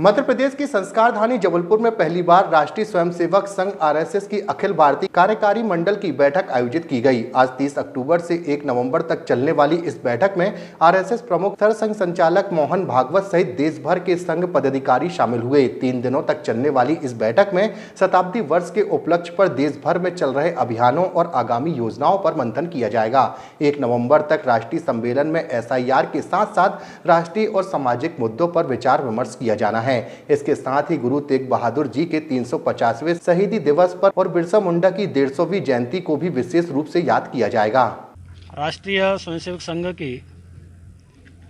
मध्य प्रदेश की संस्कार धानी जबलपुर में पहली बार राष्ट्रीय स्वयंसेवक संघ आरएसएस की अखिल भारतीय कार्यकारी मंडल की बैठक आयोजित की गई। आज 30 अक्टूबर से 1 नवंबर तक चलने वाली इस बैठक में आरएसएस प्रमुख थर संघ संचालक मोहन भागवत सहित देश भर के संघ पदाधिकारी शामिल हुए। 3 दिनों तक चलने वाली इस बैठक में शताब्दी वर्ष के उपलक्ष्य पर देश भर में चल रहे अभियानों और आगामी योजनाओं पर मंथन किया जाएगा। 1 नवंबर तक राष्ट्रीय सम्मेलन में एसआईआर के साथ साथ राष्ट्रीय और सामाजिक मुद्दों पर विचार विमर्श किया जाना है। इसके साथ ही गुरु तेग बहादुर जी के 350वें शहीदी दिवस पर और बिरसा मुंडा की 150वीं जयंती को भी विशेष रूप से याद किया जाएगा। राष्ट्रीय स्वयंसेवक संघ की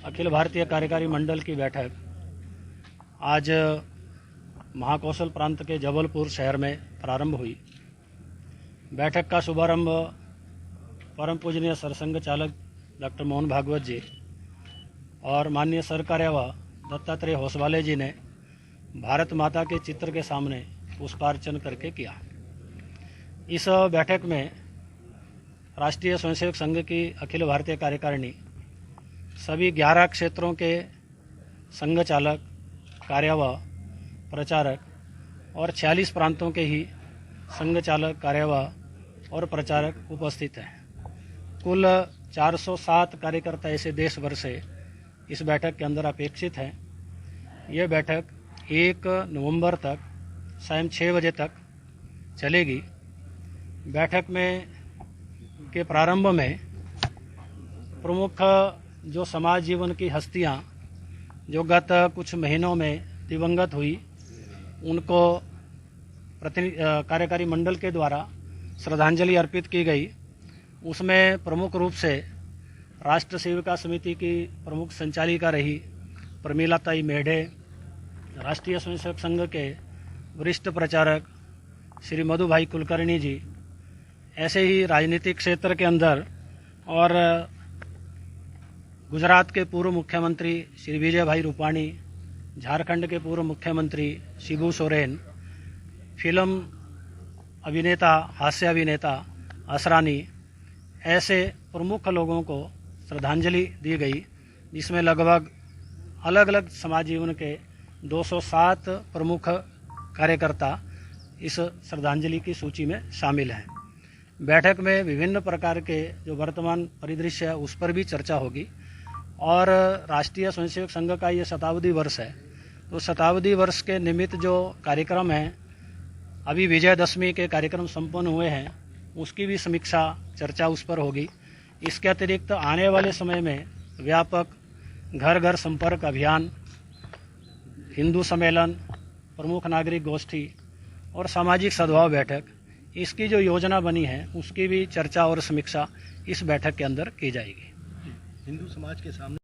अखिल भारतीय कार्यकारी मंडल की बैठक आज महाकौशल प्रांत के जबलपुर शहर में प्रारंभ हुई। बैठक का शुभारंभ परम पूजनीय सरसंघ चालक डॉक्टर मोहन भागवत जी और माननीय सरकार्यवाह दत्तात्रेय होसवाले जी ने भारत माता के चित्र के सामने पुष्पार्चन करके किया। इस बैठक में राष्ट्रीय स्वयंसेवक संघ की अखिल भारतीय कार्यकारिणी सभी 11 क्षेत्रों के संघ चालक, कार्यवाह, प्रचारक और 46 प्रांतों के ही संघ चालक, कार्यवाह और प्रचारक उपस्थित हैं। कुल 407 कार्यकर्ता ऐसे देश भर से इस बैठक के अंदर अपेक्षित हैं। यह बैठक 1 नवंबर तक शाम 6 बजे तक चलेगी। बैठक में के प्रारंभ में प्रमुख जो समाज जीवन की हस्तियां जो गत कुछ महीनों में दिवंगत हुई, उनको कार्यकारी मंडल के द्वारा श्रद्धांजलि अर्पित की गई। उसमें प्रमुख रूप से राष्ट्र सेविका समिति की प्रमुख संचालिका रही प्रमिलाताई मेढे, राष्ट्रीय स्वयंसेवक संघ के वरिष्ठ प्रचारक श्री मधु भाई कुलकर्णी जी, ऐसे ही राजनीतिक क्षेत्र के अंदर और गुजरात के पूर्व मुख्यमंत्री श्री विजय भाई रूपाणी, झारखंड के पूर्व मुख्यमंत्री शिबू सोरेन, फिल्म अभिनेता, हास्य अभिनेता असरानी, ऐसे प्रमुख लोगों को श्रद्धांजलि दी गई, जिसमें लगभग अलग अलग समाज जीवन के 207 प्रमुख कार्यकर्ता इस श्रद्धांजलि की सूची में शामिल हैं। बैठक में विभिन्न प्रकार के जो वर्तमान परिदृश्य है उस पर भी चर्चा होगी और राष्ट्रीय स्वयंसेवक संघ का ये शताब्दी वर्ष है, तो शताब्दी वर्ष के निमित्त जो कार्यक्रम हैं, अभी विजयदशमी के कार्यक्रम संपन्न हुए हैं, उसकी भी समीक्षा चर्चा उस पर होगी। इसके अतिरिक्त आने वाले समय में व्यापक घर घर संपर्क अभियान, हिंदू सम्मेलन, प्रमुख नागरिक गोष्ठी और सामाजिक सद्भाव बैठक, इसकी जो योजना बनी है उसकी भी चर्चा और समीक्षा इस बैठक के अंदर की जाएगी। हिंदू समाज के सामने